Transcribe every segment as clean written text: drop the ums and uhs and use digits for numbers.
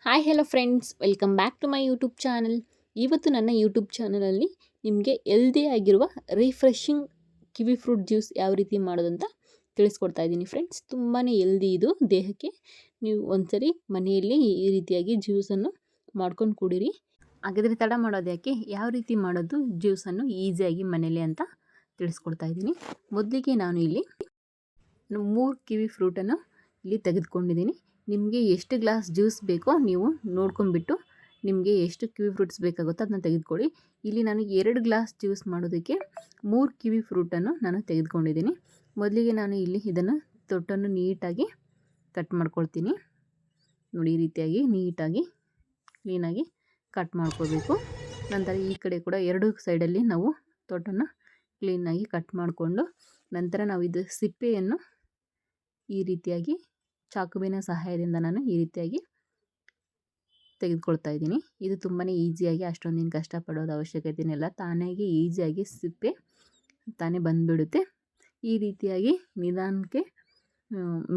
Hi hello friends, welcome back to my YouTube channel. ಇವತ್ತು ನನ್ನ YouTube ಚಾನಲಲ್ಲಿ ನಿಮಗೆ ಹೆಲ್ದಿ ಆಗಿರುವ ರಿಫ್ರೆಶಿಂಗ್ ಕಿವಿ ಫ್ರೂಟ್ ಜ್ಯೂಸ್ ಯಾವ ರೀತಿ ಮಾಡೋದಂತ ತಿಳಿಸ್ಕೊಡ್ತಾ ಇದ್ದೀನಿ ಫ್ರೆಂಡ್ಸ್. ತುಂಬಾ ಹೆಲ್ದಿ ಇದು ದೇಹಕ್ಕೆ. ನೀವು ಒಂದ್ಸರಿ ಮನೆಯಲ್ಲಿ ಈ ರೀತಿಯಾಗಿ ಜ್ಯೂಸನ್ನು ಮಾಡ್ಕೊಂಡು ಕುಡೀರಿ. ಹಾಗಾದರೆ ತಡ ಮಾಡೋದು ಯಾಕೆ, ಯಾವ ರೀತಿ ಮಾಡೋದು ಜ್ಯೂಸನ್ನು ಈಸಿಯಾಗಿ ಮನೇಲಿ ಅಂತ ತಿಳಿಸ್ಕೊಡ್ತಾ ಇದ್ದೀನಿ. ಮೊದಲಿಗೆ ನಾನು ಇಲ್ಲಿ 3 ಕಿವಿ ಫ್ರೂಟನ್ನು ಇಲ್ಲಿ ತೆಗೆದುಕೊಂಡಿದ್ದೀನಿ. ನಿಮಗೆ ಎಷ್ಟು ಗ್ಲಾಸ್ ಜ್ಯೂಸ್ ಬೇಕೋ ನೀವು ನೋಡ್ಕೊಂಡ್ಬಿಟ್ಟು ನಿಮಗೆ ಎಷ್ಟು ಕಿವಿ ಫ್ರೂಟ್ಸ್ ಬೇಕಾಗುತ್ತೋ ಅದನ್ನ ತೆಗೆದುಕೊಳ್ಳಿ. ಇಲ್ಲಿ ನಾನು 2 ಗ್ಲಾಸ್ ಜ್ಯೂಸ್ ಮಾಡೋದಕ್ಕೆ 3 ಕಿವಿ ಫ್ರೂಟನ್ನು ನಾನು ತೆಗೆದುಕೊಂಡಿದ್ದೀನಿ. ಮೊದಲಿಗೆ ನಾನು ಇಲ್ಲಿ ಇದನ್ನು ತೊಟ್ಟನ್ನು ನೀಟಾಗಿ ಕಟ್ ಮಾಡ್ಕೊಳ್ತೀನಿ. ನೋಡಿ, ಈ ರೀತಿಯಾಗಿ ನೀಟಾಗಿ ಕ್ಲೀನಾಗಿ ಕಟ್ ಮಾಡ್ಕೋಬೇಕು. ನಂತರ ಈ ಕಡೆ ಕೂಡ 2 ಸೈಡಲ್ಲಿ ನಾವು ತೊಟ್ಟನ್ನು ಕ್ಲೀನಾಗಿ ಕಟ್ ಮಾಡಿಕೊಂಡು ನಂತರ ನಾವು ಇದು ಸಿಪ್ಪೆಯನ್ನು ಈ ರೀತಿಯಾಗಿ ಚಾಕುವಿನ ಸಹಾಯದಿಂದ ನಾನು ಈ ರೀತಿಯಾಗಿ ತೆಗೆದುಕೊಳ್ತಾ ಇದ್ದೀನಿ. ಇದು ತುಂಬಾ ಈಸಿಯಾಗಿ, ಅಷ್ಟೊಂದೇನು ಕಷ್ಟಪಡೋದು ಅವಶ್ಯಕತೆಯಿಲ್ಲ. ತಾನಾಗಿ ಈಸಿಯಾಗಿ ಸಿಪ್ಪೆ ತಾನೇ ಬಂದುಬಿಡುತ್ತೆ. ಈ ರೀತಿಯಾಗಿ ನಿಧಾನಕ್ಕೆ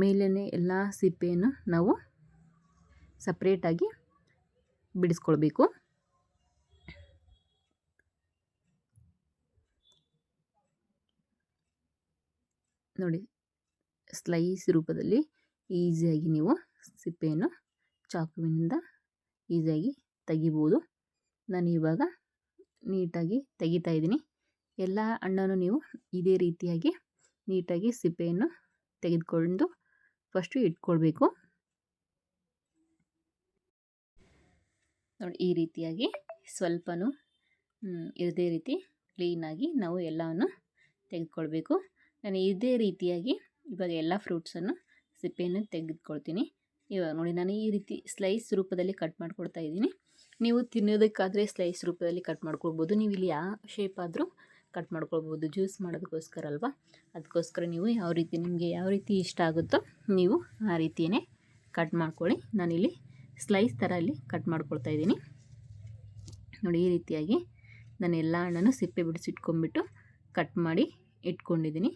ಮೇಲೇ ಎಲ್ಲ ಸಿಪ್ಪೆಯನ್ನು ನಾವು ಸಪ್ರೇಟಾಗಿ ಬಿಡಿಸ್ಕೊಳ್ಬೇಕು. ನೋಡಿ, ಸ್ಲೈಸ್ ರೂಪದಲ್ಲಿ ಈಸಿಯಾಗಿ ನೀವು ಸಿಪ್ಪೆಯನ್ನು ಚಾಕುವಿನಿಂದ ಈಸಿಯಾಗಿ ತೆಗಿಬೋದು. ನಾನು ಇವಾಗ ನೀಟಾಗಿ ತೆಗಿತಾ ಇದ್ದೀನಿ. ಎಲ್ಲ ಹಣ್ಣನ್ನು ನೀವು ಇದೇ ರೀತಿಯಾಗಿ ನೀಟಾಗಿ ಸಿಪ್ಪೆಯನ್ನು ತೆಗೆದುಕೊಂಡು ಫಸ್ಟು ಇಟ್ಕೊಳ್ಬೇಕು. ನೋಡಿ, ಈ ರೀತಿಯಾಗಿ ಸ್ವಲ್ಪನೂ ಇದೇ ರೀತಿ ಕ್ಲೀನಾಗಿ ನಾವು ಎಲ್ಲವನ್ನು ತೆಗೆದುಕೊಳ್ಬೇಕು. ನಾನು ಇದೇ ರೀತಿಯಾಗಿ ಇವಾಗ ಎಲ್ಲ ಫ್ರೂಟ್ಸನ್ನು ಸಿಪ್ಪೆಯನ್ನು ತೆಗೆದುಕೊಳ್ತೀನಿ. ಇವಾಗ ನೋಡಿ, ನಾನು ಈ ರೀತಿ ಸ್ಲೈಸ್ ರೂಪದಲ್ಲಿ ಕಟ್ ಮಾಡ್ಕೊಳ್ತಾ ಇದ್ದೀನಿ. ನೀವು ತಿನ್ನೋದಕ್ಕಾದರೆ ಸ್ಲೈಸ್ ರೂಪದಲ್ಲಿ ಕಟ್ ಮಾಡ್ಕೊಳ್ಬೋದು. ನೀವು ಇಲ್ಲಿ ಯಾವ ಶೇಪ್ ಆದರೂ ಕಟ್ ಮಾಡ್ಕೊಳ್ಬೋದು. ಜ್ಯೂಸ್ ಮಾಡೋದಕ್ಕೋಸ್ಕರ ಅಲ್ವಾ, ಅದಕ್ಕೋಸ್ಕರ ನೀವು ನಿಮಗೆ ಯಾವ ರೀತಿ ಇಷ್ಟ ಆಗುತ್ತೋ ನೀವು ಆ ರೀತಿಯೇ ಕಟ್ ಮಾಡ್ಕೊಳ್ಳಿ. ನಾನಿಲ್ಲಿ ಸ್ಲೈಸ್ ಥರ ಇಲ್ಲಿ ಕಟ್ ಮಾಡ್ಕೊಳ್ತಾ ಇದ್ದೀನಿ. ನೋಡಿ, ಈ ರೀತಿಯಾಗಿ ನಾನು ಎಲ್ಲ ಹಣ್ಣನ್ನು ಸಿಪ್ಪೆ ಬಿಡಿಸಿಟ್ಕೊಂಡ್ಬಿಟ್ಟು ಕಟ್ ಮಾಡಿ ಇಟ್ಕೊಂಡಿದ್ದೀನಿ.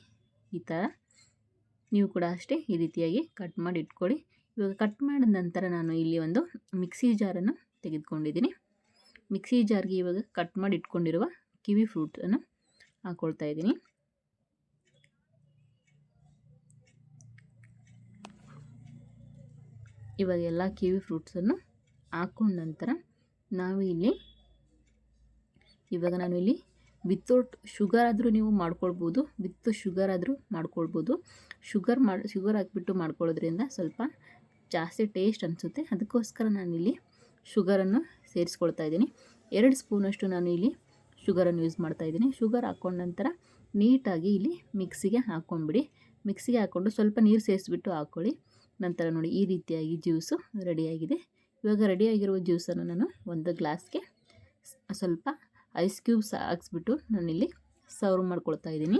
ಈ ಥರ ನೀವು ಕೂಡ ಅಷ್ಟೇ ಈ ರೀತಿಯಾಗಿ ಕಟ್ ಮಾಡಿ ಇಟ್ಕೊಳ್ಳಿ. ಇವಾಗ ಕಟ್ ಮಾಡಿದ ನಂತರ ನಾನು ಇಲ್ಲಿ ಒಂದು ಮಿಕ್ಸಿ ಜಾರನ್ನು ತೆಗೆದುಕೊಂಡಿದ್ದೀನಿ. ಮಿಕ್ಸಿ ಜಾರ್ಗೆ ಇವಾಗ ಕಟ್ ಮಾಡಿ ಇಟ್ಕೊಂಡಿರುವ ಕಿವಿ ಫ್ರೂಟನ್ನು ಹಾಕ್ಕೊಳ್ತಾ ಇದ್ದೀನಿ. ಇವಾಗ ಎಲ್ಲ ಕಿವಿ ಫ್ರೂಟ್ಸನ್ನು ಹಾಕ್ಕೊಂಡ ನಂತರ ನಾನು ಇಲ್ಲಿ ವಿತೌಟ್ ಶುಗರ್ ಆದರೂ ನೀವು ಮಾಡ್ಕೊಳ್ಬೋದು, ವಿತ್ ಶುಗರ್ ಆದರೂ ಮಾಡ್ಕೊಳ್ಬೋದು. ಶುಗರ್ ಹಾಕಿಬಿಟ್ಟು ಮಾಡ್ಕೊಳ್ಳೋದ್ರಿಂದ ಸ್ವಲ್ಪ ಜಾಸ್ತಿ ಟೇಸ್ಟ್ ಅನಿಸುತ್ತೆ. ಅದಕ್ಕೋಸ್ಕರ ನಾನಿಲ್ಲಿ ಶುಗರನ್ನು ಸೇರಿಸ್ಕೊಳ್ತಾ ಇದ್ದೀನಿ. 2 ಸ್ಪೂನಷ್ಟು ನಾನು ಇಲ್ಲಿ ಶುಗರನ್ನು ಯೂಸ್ ಮಾಡ್ತಾ ಇದ್ದೀನಿ. ಶುಗರ್ ಹಾಕ್ಕೊಂಡ ನಂತರ ನೀಟಾಗಿ ಇಲ್ಲಿ ಮಿಕ್ಸಿಗೆ ಹಾಕ್ಕೊಂಡ್ಬಿಡಿ. ಮಿಕ್ಸಿಗೆ ಹಾಕ್ಕೊಂಡು ಸ್ವಲ್ಪ ನೀರು ಸೇರಿಸ್ಬಿಟ್ಟು ಹಾಕ್ಕೊಳ್ಳಿ. ನಂತರ ನೋಡಿ, ಈ ರೀತಿಯಾಗಿ ಜ್ಯೂಸು ರೆಡಿಯಾಗಿದೆ. ಇವಾಗ ರೆಡಿಯಾಗಿರುವ ಜ್ಯೂಸನ್ನು ನಾನು ಒಂದು ಗ್ಲಾಸ್ಗೆ ಸ್ವಲ್ಪ ಐಸ್ ಕ್ಯೂಬ್ಸ್ ಹಾಕ್ಸ್ಬಿಟ್ಟು ನಾನಿಲ್ಲಿ ಸರ್ವ್ ಮಾಡ್ಕೊಳ್ತಾ ಇದ್ದೀನಿ.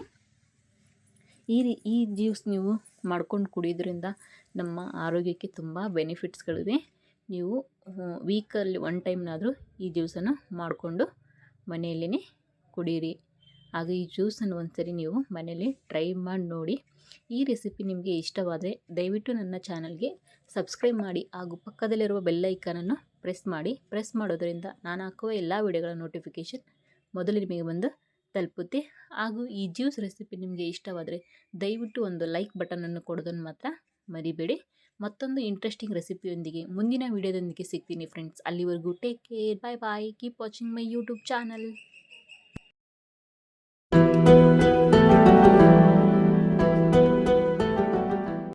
ಈ ಜ್ಯೂಸ್ ನೀವು ಮಾಡ್ಕೊಂಡು ಕುಡಿಯೋದ್ರಿಂದ ನಮ್ಮ ಆರೋಗ್ಯಕ್ಕೆ ತುಂಬ ಬೆನಿಫಿಟ್ಸ್ಗಳಿವೆ. ನೀವು ವೀಕಲ್ಲಿ 1 ಟೈಮ್ನಾದರೂ ಈ ಜ್ಯೂಸನ್ನು ಮಾಡಿಕೊಂಡು ಮನೆಯಲ್ಲೇ ಕುಡೀರಿ. ಹಾಗೆ ಈ ಜ್ಯೂಸನ್ನು ಒಂದ್ಸರಿ ನೀವು ಮನೆಯಲ್ಲಿ ಟ್ರೈ ಮಾಡಿ ನೋಡಿ. ಈ ರೆಸಿಪಿ ನಿಮಗೆ ಇಷ್ಟವಾದರೆ ದಯವಿಟ್ಟು ನನ್ನ ಚಾನಲ್ಗೆ ಸಬ್ಸ್ಕ್ರೈಬ್ ಮಾಡಿ ಹಾಗೂ ಪಕ್ಕದಲ್ಲಿರುವ ಬೆಲ್ ಐಕಾನನ್ನು ಪ್ರೆಸ್ ಮಾಡೋದರಿಂದ ನಾನು ಹಾಕುವ ಎಲ್ಲ ವಿಡಿಯೋಗಳ ನೋಟಿಫಿಕೇಷನ್ ಮೊದಲು ನಿಮಗೆ ಬಂದು ತಲುಪುತ್ತೆ. ಹಾಗೂ ಈ ಜ್ಯೂಸ್ ರೆಸಿಪಿ ನಿಮಗೆ ಇಷ್ಟವಾದರೆ ದಯವಿಟ್ಟು ಒಂದು ಲೈಕ್ ಬಟನನ್ನು ಕೊಡೋದನ್ನು ಮಾತ್ರ ಮರಿಬೇಡಿ. ಮತ್ತೊಂದು ಇಂಟ್ರೆಸ್ಟಿಂಗ್ ರೆಸಿಪಿಯೊಂದಿಗೆ ಮುಂದಿನ ವಿಡಿಯೋದೊಂದಿಗೆ ಸಿಗ್ತೀನಿ ಫ್ರೆಂಡ್ಸ್. ಅಲ್ಲಿವರೆಗೂ take care, bye bye, keep watching my YouTube channel.